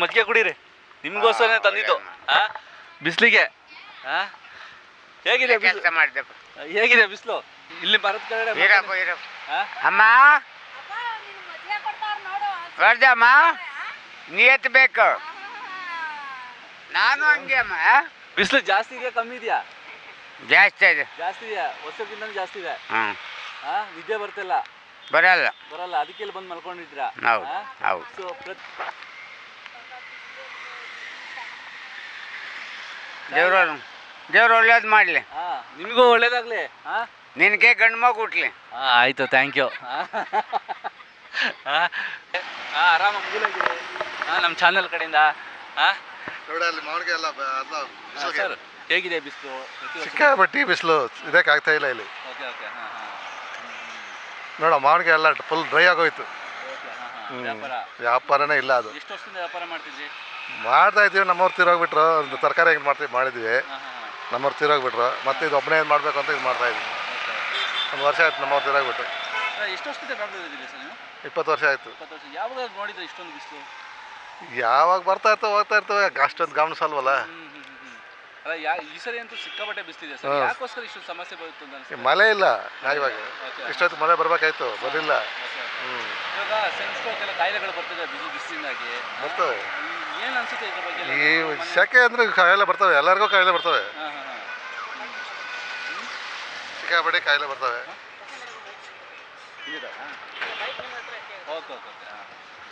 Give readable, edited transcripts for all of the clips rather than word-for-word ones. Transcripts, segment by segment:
ಮಜ್ಜಿಗೆ ಕುಡೀರಿ, ನಿಮ್ಗೋಸ್ಕರನೇ ತಂದಿದ್ದು. ಬಿಸಿಲಿಗೆ ಹೇಗಿದೆ ಹೇಗಿದೆ ಬಿಸಿಲು ಇಲ್ಲಿ ಮರದ ಕೆಳಗಡೆ? ಅಮ್ಮ ಬರ್ದಮ್ಮ ನೀ ಎತ್ತಬೇಕು. ನಾನು ಹಂಗೆ ಅಮ್ಮ. ಬಿಸಿಲು ಜಾಸ್ತಿ ಇದೆಯಾ ಕಮ್ಮಿ ಇದೆಯಾ? ಜಾಸ್ತಿ ಇದೆ. ಜಾಸ್ತಿ ಇದೆಯಾ? ವರ್ಷಕ್ಕಿಂತ ಜಾಸ್ತಿ ಇದೆ. ನಿದ್ದೆ ಬರ್ತಿಲ್ಲ? ಬರಲ್ಲ. ಅದಕ್ಕೆ ಇಲ್ಲಿ ಬಂದು ಮಲ್ಕೊಂಡಿದ್ರಾ? ದೇವ್ರು ಒಳ್ಳೇದು ಮಾಡಲಿ. ನಿಮಗೂ ಒಳ್ಳೇದಾಗ್ಲಿ. ನಿನಗೆ ಗಂಡು ಮಗು ಹುಟ್ಲಿ. ಆಯ್ತು, ಥ್ಯಾಂಕ್ ಯು. ಆರಾಮ ಮುಗಿಲಾಗಿದೆ ನಮ್ಮ ಚಾನಲ್ ಕಡೆಯಿಂದ. ಸರ್ ಹೇಗಿದೆ ಬಿಸಿಲು? ಸಿಕ್ಕಾಪಟ್ಟಿ ಬಿಸಿಲು, ಇದಕ್ಕಾಗ್ತಾ ಇಲ್ಲ ಇಲ್ಲಿ. ನೋಡ ಮಾವಿಗೆ ಎಲ್ಲ ಫುಲ್ ಡ್ರೈ ಆಗೋಯ್ತು. ವ್ಯಾಪಾರನೇ ಇಲ್ಲ. ಅದು ಎಷ್ಟು ವರ್ಷದಿಂದ ವ್ಯಾಪಾರ ಮಾಡ್ತಿದ್ರಿ? ಮಾಡ್ತಾ ಇದ್ದೀವಿ. ನಮ್ಮವ್ರು ತೀರೋಗ್ಬಿಟ್ರು. ಒಂದು ತರಕಾರಿ ಹೆಂಗೆ ಮಾಡಿದ್ವಿ. ನಮ್ಮವ್ರು ತೀರೋಗ್ಬಿಟ್ರು. ಮತ್ತೆ ಇದು ಒಬ್ಬನೇ ಏನು ಮಾಡಬೇಕು ಅಂತ ಇದು ಮಾಡ್ತಾ ಇದ್ವಿ. ಒಂದು ವರ್ಷ ಆಯ್ತು ನಮ್ಮವ್ರು ತೀರೋಗ್ಬಿಟ್ರು. ಎಷ್ಟು ವರ್ಷದಿಂದ ಬೆಂಗಳೂರಿದ್ದೀರಿ ಸರ್ ನೀವು? 20 ವರ್ಷ ಆಯಿತು. 20 ವರ್ಷ. ಯಾವಾಗ ನೋಡಿದ್ರೆ ಇಷ್ಟೊಂದು ಬಿಸಿಲು? ಯಾವಾಗ ಬರ್ತಾ ಇರ್ತವೆ ಹೋಗ್ತಾ ಇರ್ತವೆ, ಅಷ್ಟೊಂದು ಗಮನಿಸಲ್ವಲ್ಲ. ಈ ಸರಿ ಅಂತೂ ಸಿಕ್ಕಾಪಟ್ಟೆ ಬಿಸ್ತಿದೆ ಸರ್. ಯಾಕೋಸ್ಕರ ಇಷ್ಟೊಂದು ಸಮಸ್ಯೆ ಬರುತ್ತೆ ಅಂತ? ಮಳೆ ಇಲ್ಲ. ಇವಾಗ ಇಷ್ಟೊತ್ತು ಮಳೆ ಬರ್ಬೇಕಾಯ್ತು, ಬರಲಿಲ್ಲ. ಇವಾಗ ಸೆನ್ಸ್ಟ್ರೋಕೆಲ್ಲ ಕಾಯಿಲೆಗಳು ಬರ್ತಿದೆ ಬಿಸಿಲಿಂದಾಗಿ. ಬರ್ತವೆ. ಏನು ಅನ್ಸುತ್ತೆ ಇದ್ರ ಬಗ್ಗೆ? ಈ ಸೆಕೆ ಅಂದ್ರೆ ಕಾಯಿಲೆ ಬರ್ತವೆ, ಎಲ್ಲರಿಗೂ ಕಾಯಿಲೆ ಬರ್ತವೆ. ಸಿಕ್ಕಾಪಟ್ಟೆ ಕಾಯಿಲೆ ಬರ್ತವೆ.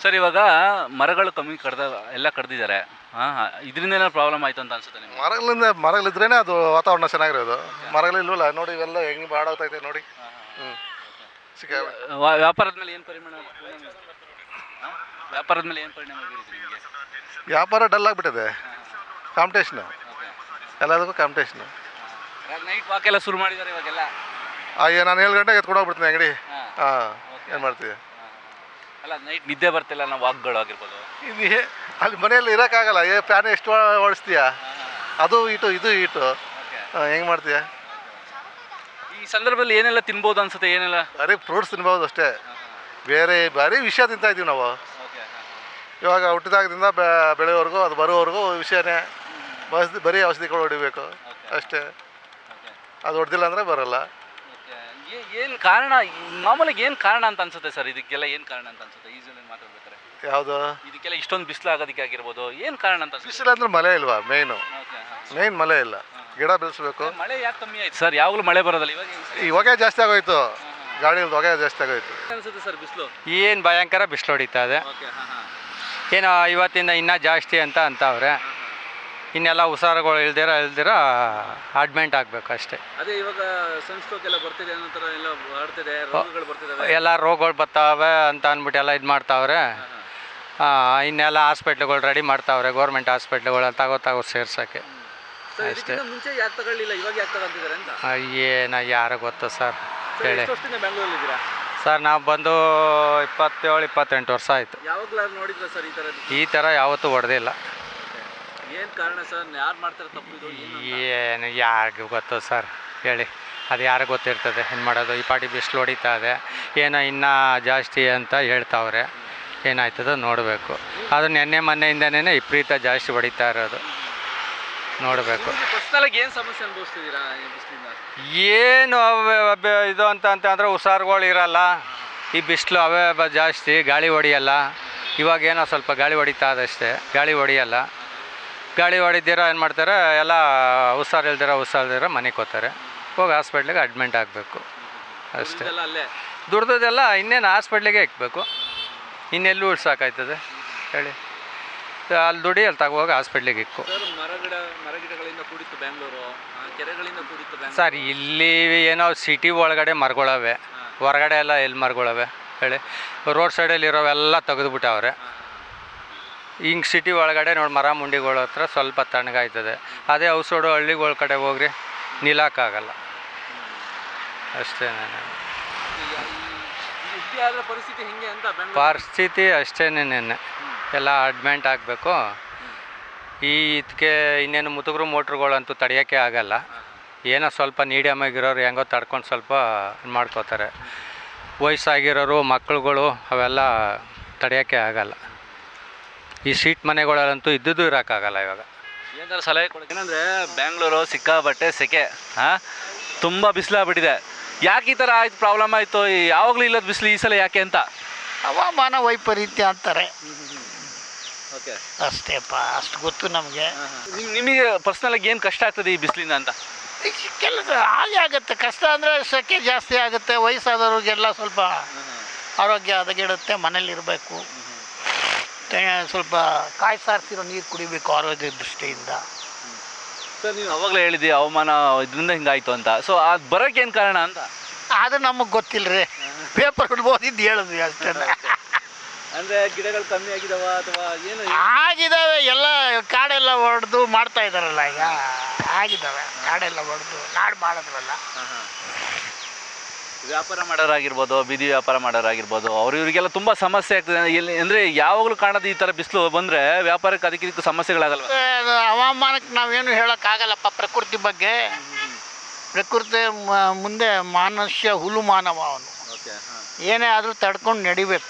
ಸರ್ ಇವಾಗ ಮರಗಳು ಕಮ್ಮಿ ಎಲ್ಲ ಕಡ್ದಿದ್ದಾರೆ. ಇದರಿಂದ ಏನಾದ್ರು ಪ್ರಾಬ್ಲಮ್ ಆಯ್ತು ಅಂತ ಅನ್ಸುತ್ತೆ ನಿಮ್ಗೆ? ಮರಗಳಿದ್ರೇನೆ ಅದು ವಾತಾವರಣ ಚೆನ್ನಾಗಿರೋದು. ಮರಗಳಿಲ್ವಲ್ಲ ನೋಡಿ, ಇವೆಲ್ಲ ಹೆಂಗೆ ಬಾಡಾಗ್ತೈತೆ ನೋಡಿ. ವ್ಯಾಪಾರದ ಮೇಲೆ ಏನು ಪರಿಣಾಮ ಬೀರಿದೆ ನಿಮಗೆ? ವ್ಯಾಪಾರ ಡಲ್ ಆಗಿಬಿಟ್ಟಿದೆ. ಕಾಂಪಿಟೇಷನು, ಎಲ್ಲದಕ್ಕೂ ಕಾಂಪಿಟೇಷನು. ನೈಟ್ ವಾಕ್ ಎಲ್ಲ ಶುರು ಮಾಡಿದ್ದಾರೆ ಇವಾಗೆಲ್ಲ. ನಾನು 7 ಗಂಟೆಗೆ ಎತ್ಕೊಂಡು ಹೋಗ್ಬಿಡ್ತೀನಿ ಅಂಗಡಿ. ಏನು ಮಾಡ್ತೀವಿ? ಅಲ್ಲ ನೈಟ್ ನಿದ್ದೆ ಬರ್ತಿಲ್ಲ, ನಾವು ವಾಕ್ಗಳು ಆಗಿರ್ಬೋದು. ಅಲ್ಲಿ ಮನೆಯಲ್ಲಿ ಇರೋಕ್ಕಾಗಲ್ಲ. ಫ್ಯಾನ್ ಎಷ್ಟು ಓಡಿಸ್ತೀಯ? ಅದು ಈಟು ಇದು ಈಟು, ಹೆಂಗೆ ಮಾಡ್ತೀಯ? ಈ ಸಂದರ್ಭದಲ್ಲಿ ಏನೆಲ್ಲ ತಿನ್ಬೋದು ಅನ್ಸುತ್ತೆ? ಏನೆಲ್ಲ? ಬರೀ ಫ್ರೂಟ್ಸ್ ತಿನ್ಬೋದು ಅಷ್ಟೇ. ಬರೀ ವಿಷಯ ತಿಂತಾ ಇದ್ದೀವಿ ನಾವು. ಇವಾಗ ಹುಟ್ಟಿದಾಗದಿಂದ ಬೆಳೆಯೋವರೆಗೂ, ಅದು ಬರೋವರೆಗೂ ವಿಷಯನೇ. ಬರೀ ಔಷಧಿಗಳು ಹೊಡಿಬೇಕು ಅಷ್ಟೇ. ಅದು ಹೊಡೆದಿಲ್ಲ ಅಂದರೆ ಬರೋಲ್ಲ. ಏನು ಕಾರಣ? ಮಾಮೂಲಿಗೆ ಏನು ಕಾರಣ ಅಂತ ಅನ್ಸುತ್ತೆ ಸರ್? ಇದಕ್ಕೆಲ್ಲ ಏನು ಕಾರಣ ಅಂತ ಅನ್ಸುತ್ತೆ ಈಸಲ್ಲಿ ಮಾತಾಡ್ಬೇಕಾರೆ? ಯಾವುದು? ಇದಕ್ಕೆಲ್ಲ ಇಷ್ಟೊಂದು ಬಿಸಿಲು ಆಗೋದಕ್ಕೆ ಆಗಿರ್ಬೋದು. ಏನು ಕಾರಣ ಅಂತ? ಬಿಸಿಲು ಅಂದ್ರೆ ಮಳೆ ಇಲ್ವಾ? ಮೇನ್ ಮಳೆ ಇಲ್ಲ. ಗಿಡ ಬೆಳೆಸ್ಬೇಕು. ಮಳೆ ಯಾಕೆ ಕಮ್ಮಿ ಆಯ್ತು ಸರ್? ಯಾವಾಗಲೂ ಮಳೆ ಬರೋದಲ್ಲ. ಇವಾಗ ಜಾಸ್ತಿ ಆಗೋಯ್ತು, ಗಾಡಿಯಲ್ಲಿ ಹೊಗೆ ಜಾಸ್ತಿ ಆಗೋಯ್ತು. ಅನ್ಸುತ್ತೆ ಸರ್ ಬಿಸಿಲು? ಏನು ಭಯಂಕರ ಬಿಸಿಲು ಹೊಡಿತಾ ಇದೆ. ಏನೋ ಇವತ್ತಿಂದ ಇನ್ನೂ ಜಾಸ್ತಿ ಅಂತ ಅಂತವ್ರೆ. ಇನ್ನೆಲ್ಲ ಹುಷಾರುಗಳು ಇಲ್ದಿರ ಅಡ್ಮಿಂಟ್ ಆಗಬೇಕು ಅಷ್ಟೇ. ಅದೇ ಇವಾಗ ಸನ್ಸ್ಟ್ರೋಕ್ ಎಲ್ಲ ಬರ್ತಿದೆ ಅನ್ನೋ ಥರ ಎಲ್ಲ ಬರ್ತಿದೆ, ರೋಗಗಳು ಬರ್ತಿದ್ದಾವೆ. ಎಲ್ಲ ರೋಗಗಳು ಬರ್ತಾವೆ ಅಂತ ಅಂದ್ಬಿಟ್ಟು ಎಲ್ಲ ಇದು ಮಾಡ್ತಾವ್ರೆ. ಇನ್ನೆಲ್ಲ ಹಾಸ್ಪಿಟ್ಲ್ಗಳು ರೆಡಿ ಮಾಡ್ತಾವ್ರೆ, ಗೌರ್ಮೆಂಟ್ ಹಾಸ್ಪಿಟ್ಲ್ಗಳು ತಗೋ ಸೇರ್ಸೋಕ್ಕೆ ಅಷ್ಟೇ. ಮುಂಚೆ ಯಾಕೆ ತಗೊಳ್ಳಿಲ್ಲ, ಇವಾಗ ಯಾಕೆ ತಗೊಂತಿದ್ದಾರೆ ಅಂತ ಏನೋ ಯಾರು ಗೊತ್ತು ಸರ್ ಹೇಳಿ. ಬೆಂಗಳೂರಲ್ಲಿದ್ದೀರಾ ಸರ್? ನಾವು ಬಂದು 27-28 ವರ್ಷ ಆಯಿತು. ಯಾವಾಗಲೂ ನೋಡಿದ್ರ ಸರ್ ಈ ಥರ ಯಾವತ್ತೂ ಹೊಡೆದಿಲ್ಲ. ಏನು ಕಾರಣ ಸರ್? ಯಾರು ಮಾಡ್ತಾರೆ ತಪ್ಪು ಇದು? ಏನು ಯಾರಿಗೂ ಗೊತ್ತು ಸರ್ ಹೇಳಿ. ಅದು ಯಾರಿಗೆ ಗೊತ್ತಿರ್ತದೆ ಏನು ಮಾಡೋದು? ಈ ಪಾಟಿ ಬಿಸಿಲು ಹೊಡಿತಾ ಇದೆ, ಏನೋ ಇನ್ನೂ ಜಾಸ್ತಿ ಅಂತ ಹೇಳ್ತಾವ್ರೆ. ಏನಾಯ್ತದೋ ನೋಡಬೇಕು. ಅದು ನೆನ್ನೆ ಮೊನ್ನೆಯಿಂದನೇ ವಿಪರೀತ ಜಾಸ್ತಿ ಹೊಡಿತಾ ಇರೋದು, ನೋಡಬೇಕು. ಏನು ಸಮಸ್ಯೆ ಅನುಭವಿಸ್ತಿದ್ದೀರಾ ಬಿಸಿಲಿಂದ? ಏನು ಇದು ಅಂತಂದರೆ ಹುಷಾರುಗಳು ಇರಲ್ಲ. ಈ ಬಿಸಿಲು ಅವೇ ಜಾಸ್ತಿ, ಗಾಳಿ ಹೊಡಿಯಲ್ಲ. ಇವಾಗೇನೋ ಸ್ವಲ್ಪ ಗಾಳಿ ಹೊಡಿತಾ ಅದಷ್ಟೇ, ಗಾಳಿ ಹೊಡಿಯಲ್ಲ. ಗಾಳಿ ಹೊಡಿದಿರ ಏನು ಮಾಡ್ತಾರೆ, ಎಲ್ಲ ಹುಷಾರಿಲ್ದಿರ ಮನೆಗೆ ಹೋಗ್ತಾರೆ. ಹೋಗಿ ಹಾಸ್ಪಿಟ್ಲಿಗೆ ಅಡ್ಮಿಂಟ್ ಆಗಬೇಕು ಅಷ್ಟೇ. ದುಡ್ದದೆಲ್ಲ ಇನ್ನೇನು ಹಾಸ್ಪಿಟ್ಲಿಗೆ ಇಕ್ಬೇಕು, ಇನ್ನೆಲ್ಲೂ ಉಳ್ಸಾಕಾಯ್ತದೆ ಹೇಳಿ. ಅಲ್ಲಿ ದುಡಿ ಅಲ್ಲಿ ತಗೋಗಿ ಹಾಸ್ಪಿಟ್ಲಿಗೆ ಇಕ್ಕು. ಸರ್ ಇಲ್ಲಿ ಏನೋ ಸಿಟಿ ಒಳಗಡೆ ಮರಗಳವೆ, ಹೊರಗಡೆ ಎಲ್ಲ ಎಲ್ಲಿ ಮರಗಳವೆ ಹೇಳಿ. ರೋಡ್ ಸೈಡಲ್ಲಿ ಇರೋವೆಲ್ಲ ತೆಗೆದುಬಿಟ್ಟವ್ರೆ. ಹಿಂಗೆ ಸಿಟಿ ಒಳಗಡೆ ನೋಡಿ ಮರ ಮುಂಡಿಗಳ ಹತ್ರ ಸ್ವಲ್ಪ ತಣ್ಣಗಾಯ್ತದೆ. ಅದೇ ಔಸೋಡು ಹಳ್ಳಿಗಳ ಕಡೆ ಹೋಗ್ರಿ ನಿಲ್ಲಕ್ಕಾಗಲ್ಲ ಅಷ್ಟೇ. ಪರಿಸ್ಥಿತಿ ಅಷ್ಟೇನೇನೆ, ಎಲ್ಲ ಅಡ್ಮಿಂಟ್ ಆಗಬೇಕು. ಇದಕ್ಕೆ ಇನ್ನೇನು ಮುತುಗರು ಮೋಟ್ರುಗಳಂತೂ ತಡೆಯೋಕ್ಕೆ ಆಗಲ್ಲ. ಏನೋ ಸ್ವಲ್ಪ ಮೀಡಿಯಮ್ ಆಗಿರೋರು ಹೆಂಗೋ ತಡ್ಕೊಂಡು ಸ್ವಲ್ಪ ಮಾಡ್ಕೋತಾರೆ. ವಯಸ್ಸಾಗಿರೋರು ಮಕ್ಕಳುಗಳು ಅವೆಲ್ಲ ತಡೆಯೋಕ್ಕೆ ಆಗಲ್ಲ. ಈ ಸೀಟ್ ಮನೆಗಳಲ್ಲಂತೂ ಇದ್ದದ್ದು ಇರೋಕ್ಕಾಗಲ್ಲ ಇವಾಗ. ಏನಾದ್ರು ಸಲಹೆ ಕೊಡಿ. ಏನಂದರೆ ಬ್ಯಾಂಗ್ಳೂರು ಸಿಕ್ಕಾಬಟ್ಟೆ ಸೆಕೆ, ಹಾಂ, ತುಂಬ ಬಿಸಿಲಾಗ್ಬಿಟ್ಟಿದೆ. ಯಾಕೆ ಈ ಥರ ಆಯ್ತು, ಪ್ರಾಬ್ಲಮ್ ಆಯಿತು, ಯಾವಾಗಲೂ ಇಲ್ಲದ ಬಿಸಿಲು ಈ ಸಲ ಯಾಕೆ ಅಂತ? ಹವಾಮಾನ ವೈಪರೀತ್ಯ ಅಂತಾರೆ ಓಕೆ, ಅಷ್ಟೇಪ್ಪ, ಅಷ್ಟು ಗೊತ್ತು ನಮಗೆ. ನಿಮಗೆ ಪರ್ಸ್ನಲಾಗಿ ಏನು ಕಷ್ಟ ಆಗ್ತದೆ ಈ ಬಿಸಿಲಿಂದ ಅಂತ? ಕೆಲಸ ಹಾಗೆ ಆಗುತ್ತೆ, ಕಷ್ಟ ಅಂದರೆ ಸೆಕೆ ಜಾಸ್ತಿ ಆಗುತ್ತೆ. ವಯಸ್ಸಾದವ್ರಿಗೆಲ್ಲ ಸ್ವಲ್ಪ ಆರೋಗ್ಯ ಹದಗೆಡುತ್ತೆ. ಮನೇಲಿರಬೇಕು, ಸ್ವಲ್ಪ ಕಾಯಿ ಸಾರಿಸಿರೋ ನೀರು ಕುಡಿಬೇಕು ಆರೋಗ್ಯ ದೃಷ್ಟಿಯಿಂದ. ಸರ್, ನೀವು ಅವಾಗಲೇ ಹೇಳಿದ್ವಿ ಹವಾಮಾನ ಇದರಿಂದ ಹಿಂಗಾಯ್ತು ಅಂತ. ಸೊ ಅದು ಬರೋಕ್ಕೆ ಏನು ಕಾರಣ ಅಂತ? ಅದು ನಮಗೆ ಗೊತ್ತಿಲ್ಲ ರೀ, ಪೇಪರ್ ಓದಿದ್ದು ಹೇಳಿದ್ವಿ ಅಷ್ಟೇ. ಅಂದರೆ ಗಿಡಗಳು ಕಮ್ಮಿ ಆಗಿದಾವ ಅಥವಾ ಏನು? ಆಗಿದ್ದಾವೆ, ಎಲ್ಲ ಕಾಡೆಲ್ಲ ಹೊಡೆದು ಮಾಡ್ತಾ ಇದ್ದಾರಲ್ಲ ಈಗ. ಆಗಿದ್ದಾವೆ, ಕಾಡೆಲ್ಲ ಹೊಡೆದು ನಾಡು ಮಾಡಿದ್ರಲ್ಲ. ವ್ಯಾಪಾರ ಮಾಡೋರಾಗಿರ್ಬೋದು, ಬೀದಿ ವ್ಯಾಪಾರ ಮಾಡೋರಾಗಿರ್ಬೋದು, ಇವರಿಗೆಲ್ಲ ತುಂಬ ಸಮಸ್ಯೆ ಆಗ್ತದೆ. ಎಲ್ಲಿ ಅಂದರೆ ಯಾವಾಗಲೂ ಕಾಣೋದು ಈ ಥರ ಬಿಸಿಲು ಬಂದರೆ ವ್ಯಾಪಾರಕ್ಕೆ ಅದಕ್ಕೆ ಇದಕ್ಕೆ ಸಮಸ್ಯೆಗಳಾಗಲ್ವ? ಹವಾಮಾನಕ್ಕೆ ನಾವೇನು ಹೇಳೋಕ್ಕಾಗಲ್ಲಪ್ಪ. ಪ್ರಕೃತಿ ಬಗ್ಗೆ, ಪ್ರಕೃತಿ ಮುಂದೆ ಮನುಷ್ಯ ಹುಲು ಮಾನವ ಅವನು. ಏನೇ ಆದರೂ ತಡ್ಕೊಂಡು ನಡಿಬೇಕು.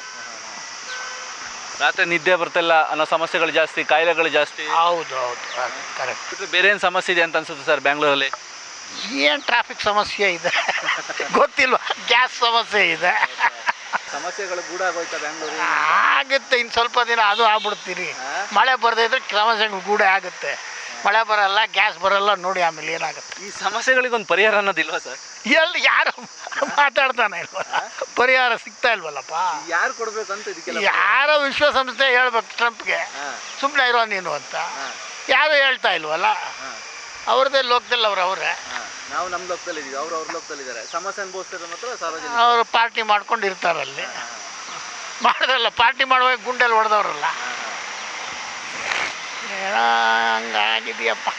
ರಾತ್ರಿ ನಿದ್ದೆ ಬರ್ತಿಲ್ಲ ಅನ್ನೋ ಸಮಸ್ಯೆಗಳು ಜಾಸ್ತಿ, ಕಾಯಿಲೆಗಳು ಜಾಸ್ತಿ. ಹೌದು ಹೌದು, ಕರೆಕ್ಟ್. ಬೇರೆ ಏನು ಸಮಸ್ಯೆ ಇದೆ ಅಂತ ಅನ್ಸುತ್ತೆ ಸರ್ ಬ್ಯಾಂಗ್ಳೂರಲ್ಲಿ? ಏನು ಟ್ರಾಫಿಕ್ ಸಮಸ್ಯೆ ಇದೆ ಗೊತ್ತಿಲ್ವಾ? ಗ್ಯಾಸ್ ಸಮಸ್ಯೆ ಇದೆ. ಸಮಸ್ಯೆಗಳು ಗೂಡಾಗೋಯ್ತಾ ಬ್ಯಾಂಗ್ಳೂರು? ಆಗುತ್ತೆ, ಇನ್ನು ಸ್ವಲ್ಪ ದಿನ ಅದು ಆಗ್ಬಿಡ್ತೀರಿ. ಮಳೆ ಬರದೇ ಇದ್ರೆ ಸಮಸ್ಯೆಗಳು ಕೂಡ ಆಗುತ್ತೆ. ಮಳೆ ಬರಲ್ಲ, ಗ್ಯಾಸ್ ಬರಲ್ಲ, ನೋಡಿ ಆಮೇಲೆ ಏನಾಗುತ್ತೆ. ಈ ಸಮಸ್ಯೆಗಳಿಗೊಂದು ಪರಿಹಾರ ಅನ್ನೋದಿಲ್ವಾ ಸರ್? ಎಲ್ಲಿ ಯಾರು ಮಾತಾಡ್ತಾನೆ ಇಲ್ವಲ್ಲ, ಪರಿಹಾರ ಸಿಗ್ತಾ ಇಲ್ವಲ್ಲಪ್ಪ. ಯಾರು ಕೊಡ್ಬೇಕು ಅಂತ ಇದಕ್ಕೆಲ್ಲ? ಯಾರೋ ವಿಶ್ವಸಂಸ್ಥೆ ಹೇಳ್ಬೇಕು ಟ್ರಂಪ್ಗೆ, ಸುಮ್ಮನೆ ಇರೋ ನೀನು ಅಂತ. ಯಾರು ಹೇಳ್ತಾ ಇಲ್ವಲ್ಲ, ಅವ್ರದ್ದೇ ಲೋಕದಲ್ಲಿ ಅವರೇ. ನಾವು ನಮ್ಮ ಲೋಕದಲ್ಲಿ ಇದೀವಿ, ಅವ್ರ ಲೋಕದಲ್ಲಿ ಇದ್ದಾರೆ. ಸಮಸ್ಯೆ ಅನುಭವಿಸ್ತಾರೆ ಮಾತ್ರ ಸಾರ್ವಜನಿಕ. ಅವರು ಪಾರ್ಟಿ ಮಾಡ್ಕೊಂಡು ಇರ್ತಾರಲ್ಲಿ. ಮಾಡಿದ್ರಲ್ಲ, ಪಾರ್ಟಿ ಮಾಡುವಾಗ ಗುಂಡೆಲ್ಲಿ ಹೊಡೆದವ್ರಲ್ಲ. ಹಂಗಾಗಿದೆಯಪ್ಪ.